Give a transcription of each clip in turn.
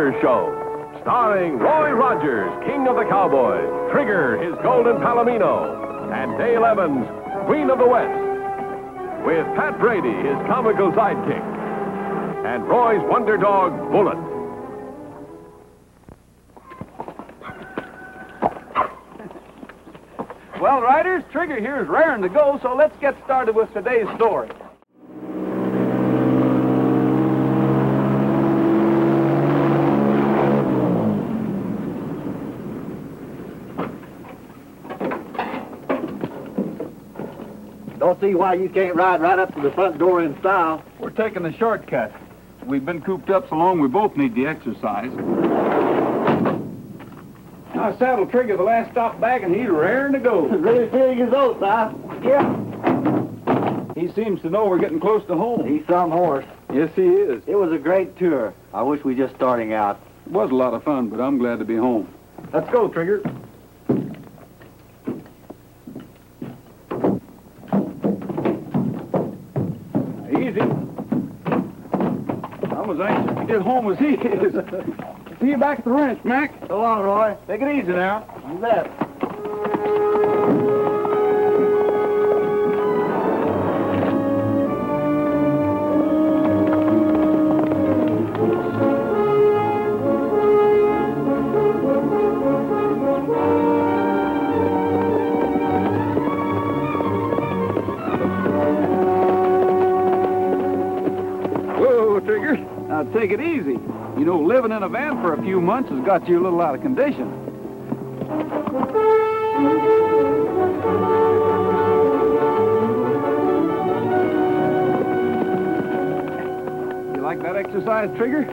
Rogers Show. Starring Roy Rogers, King of the Cowboys, Trigger, his Golden Palomino, and Dale Evans, Queen of the West. With Pat Brady, his comical sidekick, and Roy's wonder dog, Bullet. Well, riders, Trigger here is raring to go, so let's get started with today's story. Don't see why you can't ride right up to the front door in style. We're taking the shortcut. We've been cooped up so long we both need the exercise. I saddled Trigger the last stop back, and he's raring to go. Really feeling his oats, huh? Yeah. He seems to know we're getting close to home. He's some horse. Yes, he is. It was a great tour. I wish we just starting out. It was a lot of fun, but I'm glad to be home. Let's go, Trigger. Easy. I'm as anxious to get home as he is. See you back at the ranch, Mac. So long, Roy. Take it easy now. You bet. Whoa, Trigger. Now take it easy. You know, living in a van for a few months has got you a little out of condition. You like that exercise, Trigger?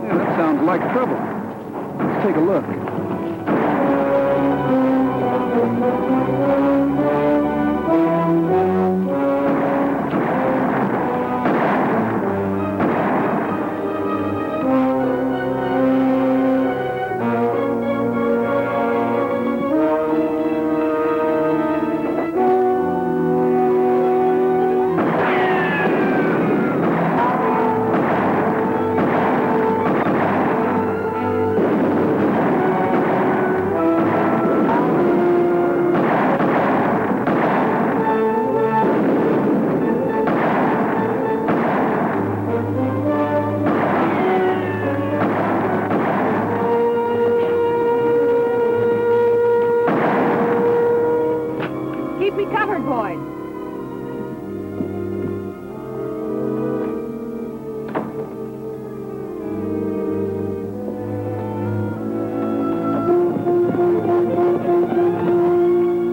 Yeah, that sounds like trouble. Let's take a look. Keep me covered, boys.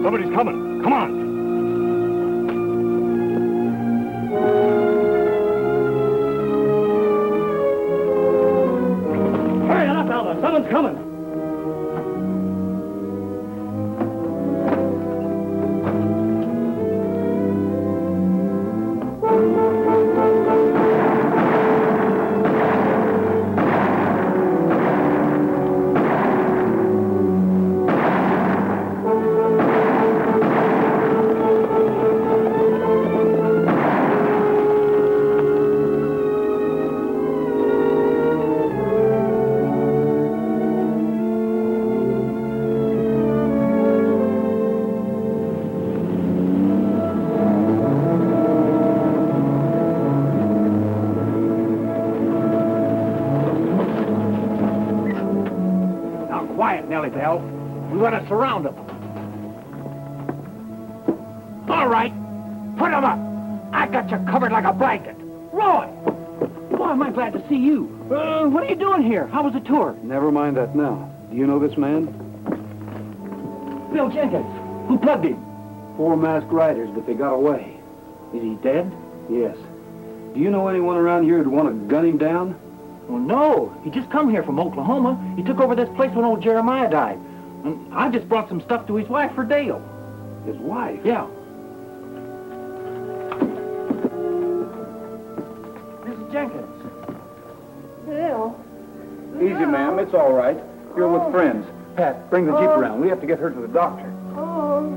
Somebody's coming. Come on. Hurry up, Alva. Someone's coming. Quiet, Nellie Bell. We want to surround them. All right. Put them up. I got you covered like a blanket. Roy! Boy, am I glad to see you. What are you doing here? How was the tour? Never mind that now. Do you know this man? Bill Jenkins. Who plugged him? 4 masked riders, but they got away. Is he dead? Yes. Do you know anyone around here who'd want to gun him down? Well, no. He just come here from Oklahoma. He took over this place when old Jeremiah died. And I just brought some stuff to his wife for Dale. His wife? Yeah. Mrs. Jenkins. Bill. Easy, ma'am. It's all right. You're with friends. Pat, bring the Jeep around. We have to get her to the doctor. Oh.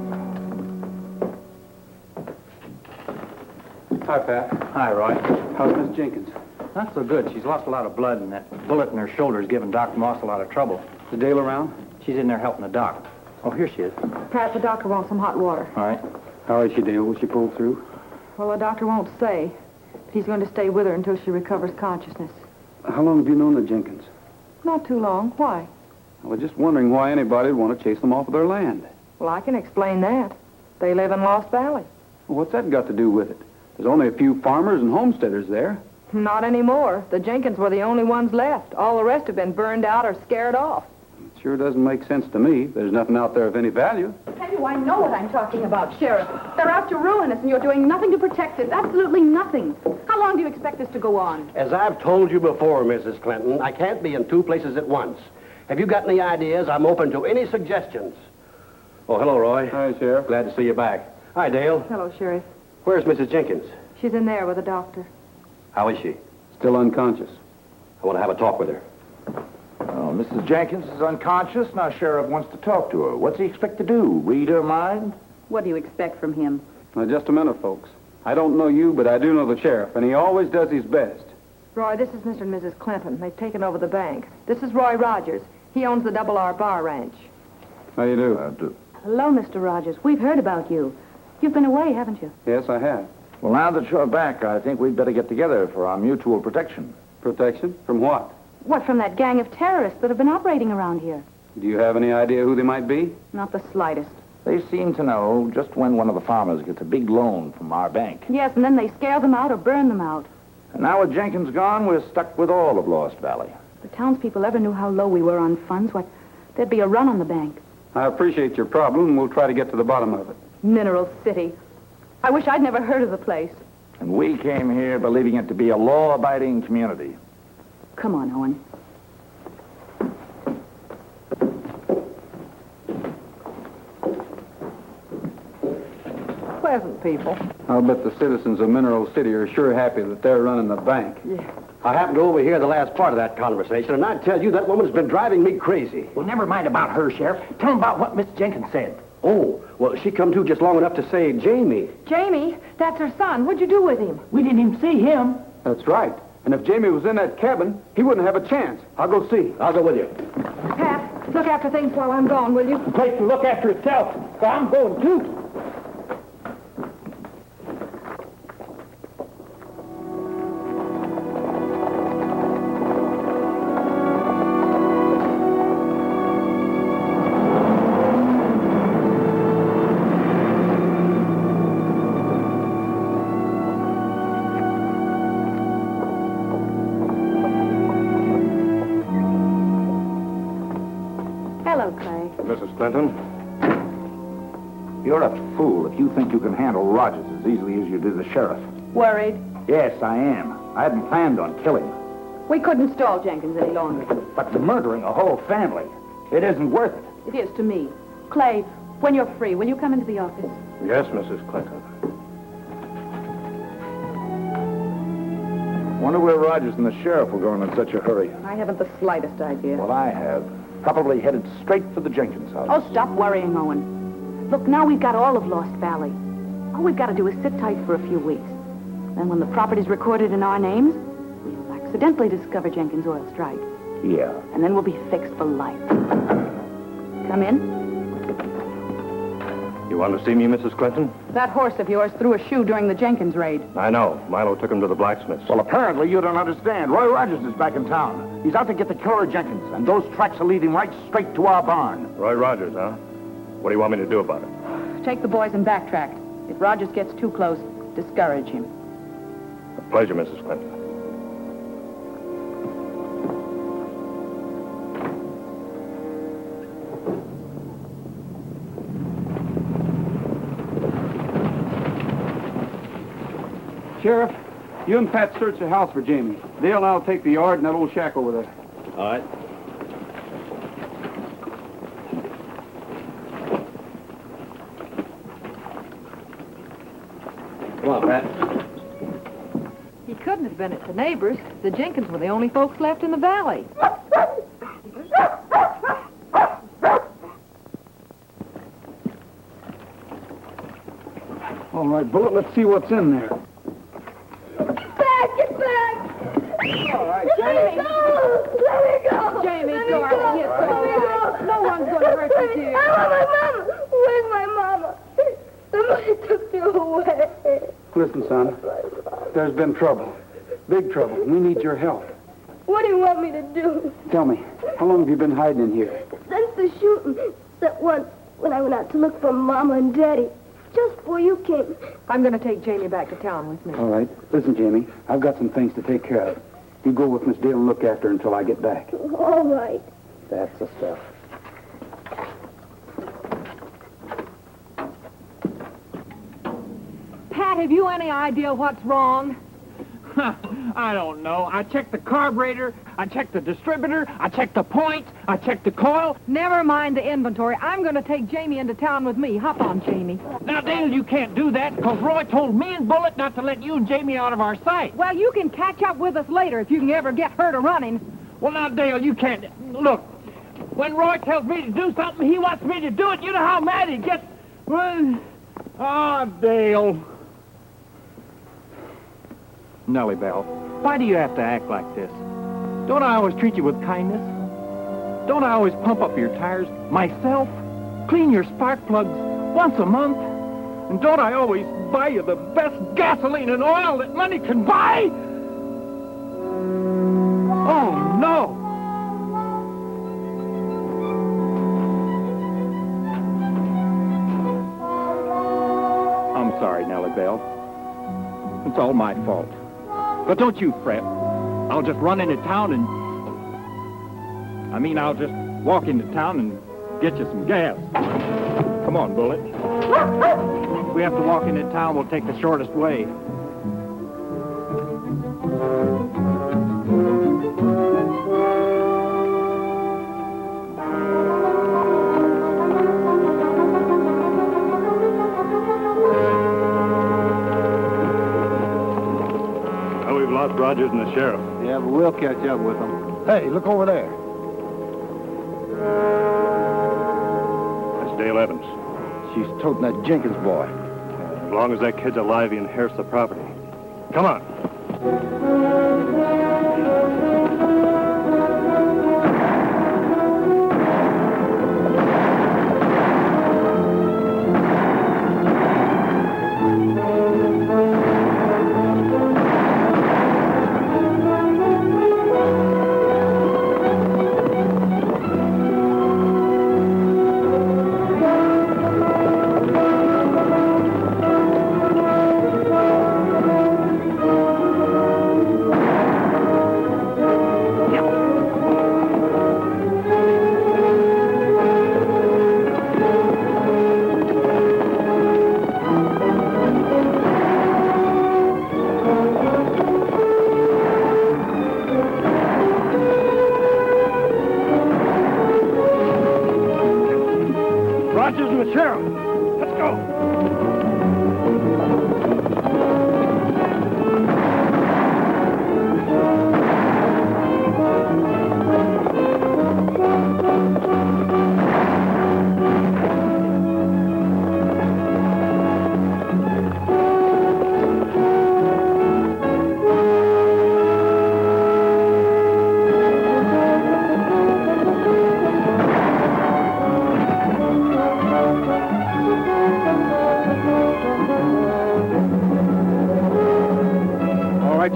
Hi, Pat. Hi, Roy. How's Miss Jenkins? Not so good. She's lost a lot of blood, and that bullet in her shoulder is giving Doc Moss a lot of trouble. Is Dale around? She's in there helping the doc. Oh, here she is. Pat, the doctor wants some hot water. All right. How is she, Dale? Will she pull through? Well, the doctor won't say. But he's going to stay with her until she recovers consciousness. How long have you known the Jenkins? Not too long. Why? I was just wondering why anybody would want to chase them off of their land. Well, I can explain that. They live in Lost Valley. Well, what's that got to do with it? There's only a few farmers and homesteaders there. Not anymore. The Jenkins were the only ones left. All the rest have been burned out or scared off. It sure doesn't make sense to me. There's nothing out there of any value. Tell you, I know what I'm talking about, Sheriff. They're out to ruin us, and you're doing nothing to protect us. Absolutely nothing. How long do you expect this to go on? As I've told you before, Mrs. Clinton, I can't be in two places at once. Have you got any ideas? I'm open to any suggestions. Oh, hello, Roy. Hi, Sheriff. Glad to see you back. Hi, Dale. Hello, Sheriff. Where's Mrs. Jenkins? She's in there with the doctor. How is she? Still unconscious. I want to have a talk with her. Oh, Mrs. Jenkins is unconscious. Now, Sheriff wants to talk to her. What's he expect to do? Read her mind? What do you expect from him? Now, just a minute, folks. I don't know you, but I do know the sheriff, and he always does his best. Roy, this is Mr. and Mrs. Clinton. They've taken over the bank. This is Roy Rogers. He owns the Double R Bar Ranch. How you do? Hello, Mr. Rogers. We've heard about you. You've been away, haven't you? Yes, I have. Well, now that you're back, I think we'd better get together for our mutual protection. Protection? From what? What, from that gang of terrorists that have been operating around here? Do you have any idea who they might be? Not the slightest. They seem to know just when one of the farmers gets a big loan from our bank. Yes, and then they scare them out or burn them out. And now with Jenkins gone, we're stuck with all of Lost Valley. If the townspeople ever knew how low we were on funds, why, there'd be a run on the bank. I appreciate your problem, and we'll try to get to the bottom of it. Mineral City. I wish I'd never heard of the place. And we came here believing it to be a law-abiding community. Come on, Owen. Pleasant people. I'll bet the citizens of Mineral City are sure happy that they're running the bank. Yeah. I happened to overhear the last part of that conversation, and I tell you, that woman's been driving me crazy. Well, never mind about her, Sheriff. Tell him about what Miss Jenkins said. Oh, well, she come to just long enough to say, Jamie. Jamie, that's her son. What'd you do with him? We didn't even see him. That's right. And if Jamie was in that cabin, he wouldn't have a chance. I'll go see. I'll go with you. Pat, look after things while I'm gone, will you? The place will look after itself. So I'm going, too. Hello, Clay. Mrs. Clinton? You're a fool if you think you can handle Rogers as easily as you did the sheriff. Worried. Yes, I am. I hadn't planned on killing him. We couldn't stall Jenkins any longer. But murdering a whole family, it isn't worth it. It is to me. Clay, when you're free, will you come into the office? Yes, Mrs. Clinton. Wonder where Rogers and the sheriff were going in such a hurry. I haven't the slightest idea. Well, I have. Probably headed straight for the Jenkins house. Oh, stop worrying, Owen. Look, now we've got all of Lost Valley. All we've got to do is sit tight for a few weeks. Then when the property's recorded in our names, we'll accidentally discover Jenkins' oil strike. Yeah. And then we'll be fixed for life. Come in. You want to see me, Mrs. Clinton? That horse of yours threw a shoe during the Jenkins raid. I know. Milo took him to the blacksmith's. Well, apparently you don't understand. Roy Rogers is back in town. He's out to get the killer Jenkins, and those tracks are leading right straight to our barn. Roy Rogers, huh? What do you want me to do about it? Take the boys and backtrack. If Rogers gets too close, discourage him. A pleasure, Mrs. Clinton. Sheriff, you and Pat search the house for Jamie. Dale and I'll take the yard and that old shack over there. All right. Come on, Pat. He couldn't have been at the neighbors. The Jenkins were the only folks left in the valley. All right, Bullet, let's see what's in there. dear. I want my mama. Where's my mama? Somebody took you away. Listen, son. There's been trouble. Big trouble. We need your help. What do you want me to do? Tell me, how long have you been hiding in here? Since the shooting, that once when I went out to look for Mama and Daddy, just before you came. I'm going to take Jamie back to town with me. All right. Listen, Jamie, I've got some things to take care of. You go with Miss Dale and look after her until I get back. All right. That's the stuff. Pat, have you any idea what's wrong? I don't know. I checked the carburetor, I checked the distributor, I checked the points, I checked the coil. Never mind the inventory. I'm going to take Jamie into town with me. Hop on, Jamie. Now, Dale, you can't do that because Roy told me and Bullet not to let you and Jamie out of our sight. Well, you can catch up with us later if you can ever get hurt or running. Well, now, Dale, you can't. Look, when Roy tells me to do something, he wants me to do it. You know how mad he gets. Well, Dale. Nellie Bell, why do you have to act like this? Don't I always treat you with kindness? Don't I always pump up your tires myself? Clean your spark plugs once a month? And don't I always buy you the best gasoline and oil that money can buy? Oh, no! I'm sorry, Nellie Bell. It's all my fault. But don't you fret. I'll just run into town and... I'll just walk into town and get you some gas. Come on, Bullet. If we have to walk into town, we'll take the shortest way. Rogers and the sheriff. Yeah, but we'll catch up with them. Hey, look over there. That's Dale Evans. She's toting that Jenkins boy. As long as that kid's alive, he inherits the property. Come on. Rogers and the sheriff. Let's go.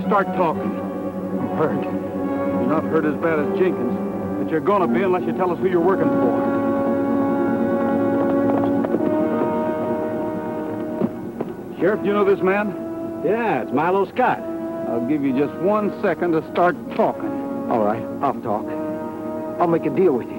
Start talking. I'm hurt. You're not hurt as bad as Jenkins, but you're gonna be unless you tell us who you're working for. Sheriff, do you know this man? Yeah, it's Milo Scott. I'll give you just 1 second to start talking. All right, I'll talk. I'll make a deal with you.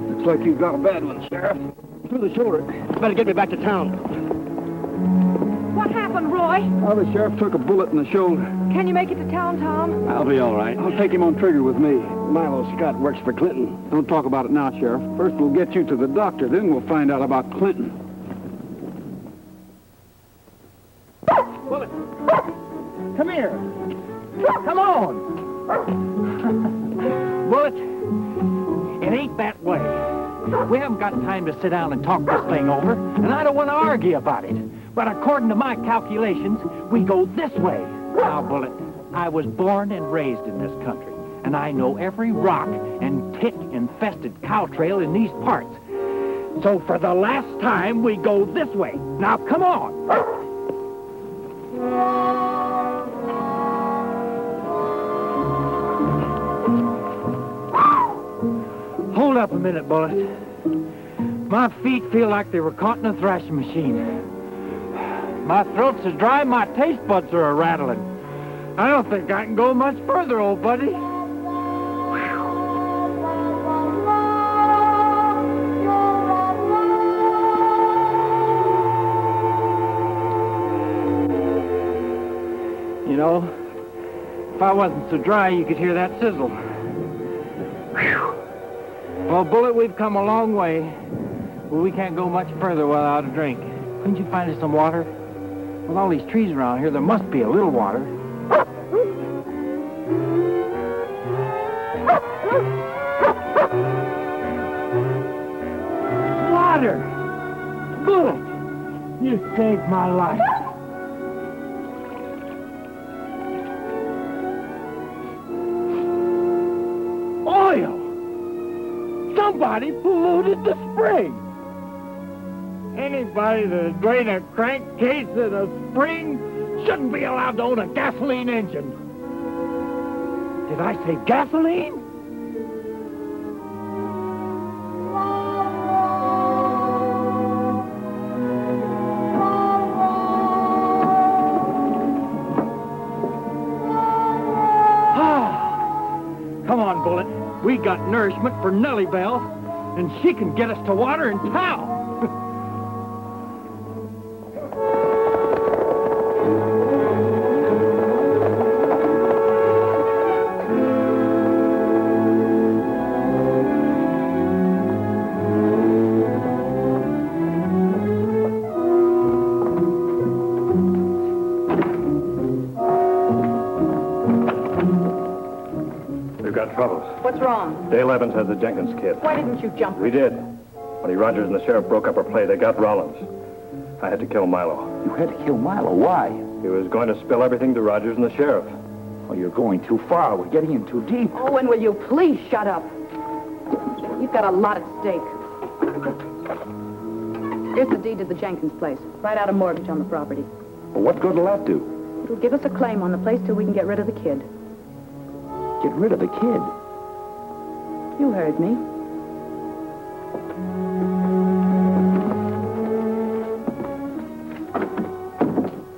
Looks like you've got a bad one, Sheriff. Through the shoulder. Better get me back to town. What happened, Roy? Well, the sheriff took a bullet in the shoulder. Can you make it to town, Tom? I'll be all right. I'll take him on trigger with me. Milo Scott works for Clinton. Don't talk about it now, Sheriff. First, we'll get you to the doctor, then we'll find out about Clinton. Bullet. Come here. Come on. Bullet. It ain't that way. We haven't got time to sit down and talk this thing over, and I don't want to argue about it. But according to my calculations, we go this way. Now, Bullet, I was born and raised in this country, and I know every rock and tick-infested cow trail in these parts. So for the last time, we go this way. Now, come on. Hold up a minute, Bullet. My feet feel like they were caught in a thrashing machine. My throat's so dry, my taste buds are a-rattling. I don't think I can go much further, old buddy. You know, if I wasn't so dry, you could hear that sizzle. Whew. Well, Bullet, we've come a long way, but we can't go much further without a drink. Couldn't you find us some water? With all these trees around here, there must be a little water. Water! Bullet! You saved my life. Oil! Somebody polluted the spring. Anybody that drain a crankcase in a spring shouldn't be allowed to own a gasoline engine. Did I say gasoline? Come on, Bullet. We got nourishment for Nellie Bell, and she can get us to water in town. Troubles. What's wrong? Dale Evans has the Jenkins kid. Why didn't you jump? We did. When Rogers and the sheriff broke up our play, they got Rollins. I had to kill Milo. You had to kill Milo. Why? He was going to spill everything to Rogers and the sheriff. Oh, you're going too far. We're getting in too deep. Oh, and will you please shut up? You've got a lot at stake. Here's the deed to the Jenkins place. Write out a mortgage on the property. Well, what good will that do? It'll give us a claim on the place till we can get rid of the kid. Get rid of the kid? You heard me.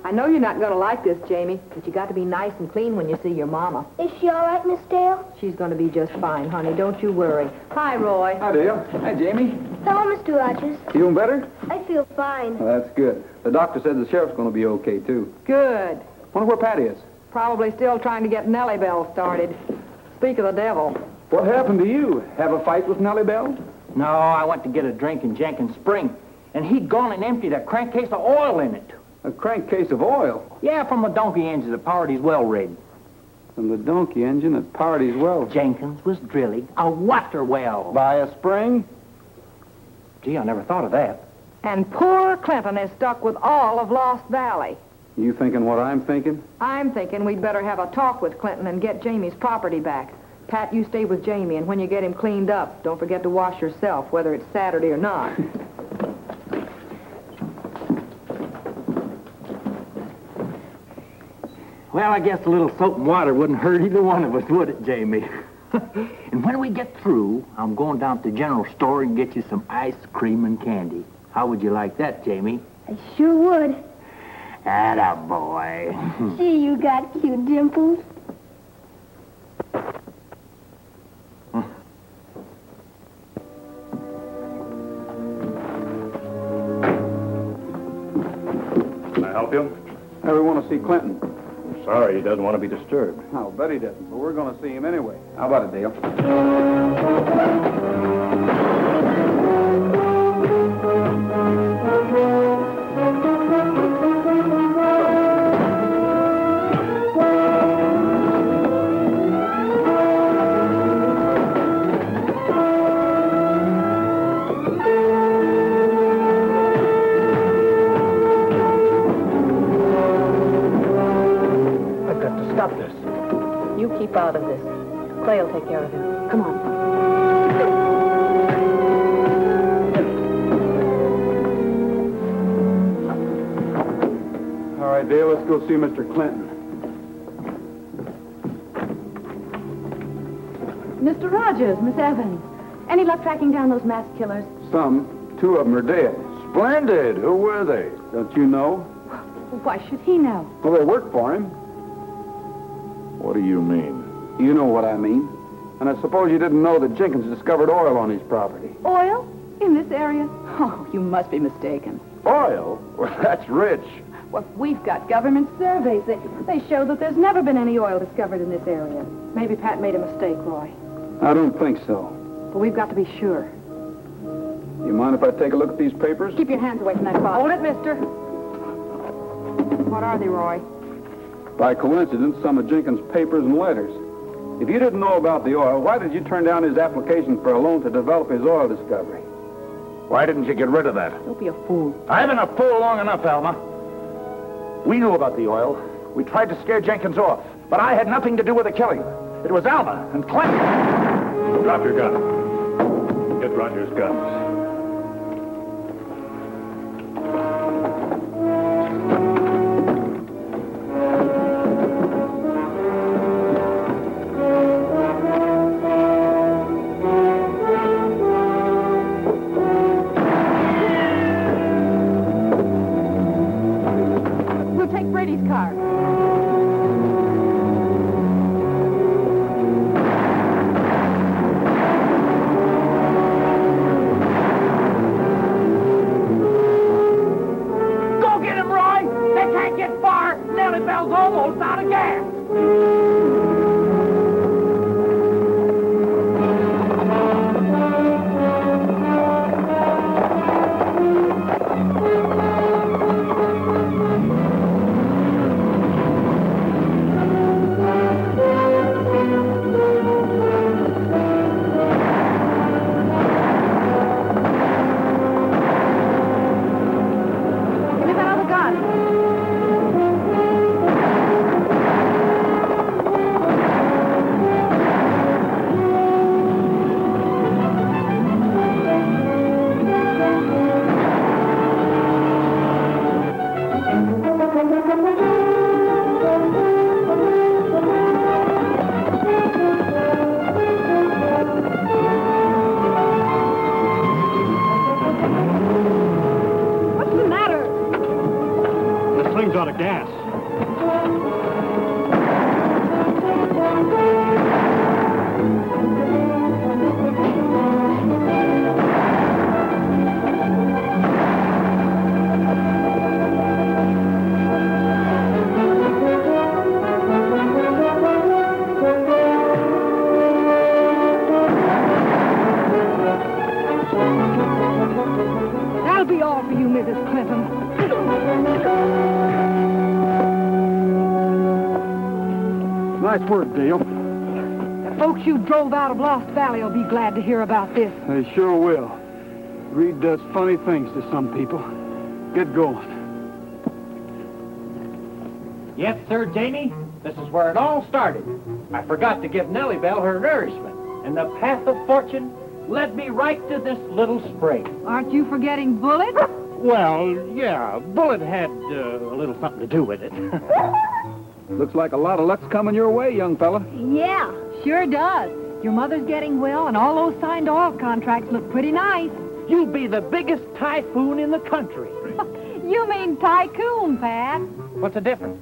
I know you're not going to like this, Jamie, but you got to be nice and clean when you see your mama. Is she all right, Miss Dale? She's going to be just fine, honey. Don't you worry. Hi, Roy. Hi, Dale. Hi, Jamie. Hello, Mr. Rogers. Feeling better? I feel fine. Well, that's good. The doctor said the sheriff's going to be okay, too. Good. Wonder where Patty is. Probably still trying to get Nellie Bell started. Speak of the devil. What happened to you? Have a fight with Nellie Bell? No, I went to get a drink in Jenkins Spring, and he'd gone and emptied a crankcase of oil in it. A crankcase of oil? Yeah, from the donkey engine that powered his well rig. From the donkey engine that powered his well? Jenkins was drilling a water well. By a spring? Gee, I never thought of that. And poor Clinton is stuck with all of Lost Valley. You thinking what I'm thinking? I'm thinking we'd better have a talk with Clinton and get Jamie's property back. Pat, you stay with Jamie, and when you get him cleaned up, don't forget to wash yourself, whether it's Saturday or not. Well, I guess a little soap and water wouldn't hurt either one of us, would it, Jamie? And when we get through, I'm going down to the general store and get you some ice cream and candy. How would you like that, Jamie? I sure would. Attaboy. Gee, you got cute dimples. Can I help you? I want to see Clinton. Sorry, he doesn't want to be disturbed. I'll bet he doesn't, but we're going to see him anyway. How about it, Dale? Clay will take care of him. Come on. All right, Dale, let's go see Mr. Clinton. Mr. Rogers, Miss Evans. Any luck tracking down those masked killers? Some. 2 of them are dead. Splendid. Who were they? Don't you know? Why should he know? Well, they work for him. What do you mean? You know what I mean. And I suppose you didn't know that Jenkins discovered oil on his property. Oil? In this area? Oh, you must be mistaken. Oil? Well, that's rich. Well, we've got government surveys. They show that there's never been any oil discovered in this area. Maybe Pat made a mistake, Roy. I don't think so. But we've got to be sure. You mind if I take a look at these papers? Keep your hands away from that box. Hold it, mister. What are they, Roy? By coincidence, some of Jenkins' papers and letters. If you didn't know about the oil, why did you turn down his application for a loan to develop his oil discovery? Why didn't you get rid of that? Don't be a fool. I've been a fool long enough, Alma. We knew about the oil. We tried to scare Jenkins off. But I had nothing to do with the killing. It was Alma and Clinton. Drop your gun. Get Rogers' guns. We'll take Brady's car. Almost out of gas. Give me that other gun. What's the matter? This thing's out of gas. That'll be all for you, Mrs. Clinton. Nice work, Dale. The folks you drove out of Lost Valley will be glad to hear about this. They sure will. Greed does funny things to some people. Get going. Yes, sir, Jamie. This is where it all started. I forgot to give Nellie Bell her nourishment, and the path of fortune led me right to this little spring. Aren't you forgetting Bullet? Well, yeah, Bullet had a little something to do with it. Looks like a lot of luck's coming your way, young fella. Yeah, sure does. Your mother's getting well, and all those signed oil contracts look pretty nice. You'll be the biggest typhoon in the country. You mean tycoon, Pat. What's the difference?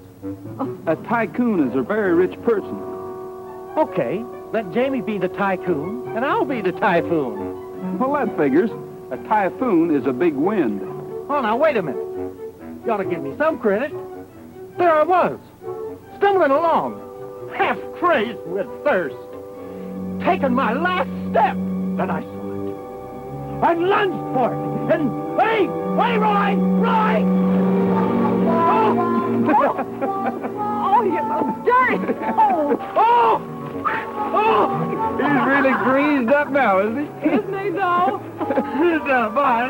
A tycoon is a very rich person. Okay, let Jamie be the tycoon, and I'll be the typhoon. Well, that figures. A typhoon is a big wind. Oh, now, wait a minute. You ought to give me some credit. There I was, stumbling along, half crazed with thirst, taking my last step. Then I saw it. I lunged for it, and hey, Roy! Oh, you're so dirty. Oh! He's really greased up now, isn't he? Isn't he, though? This is fun.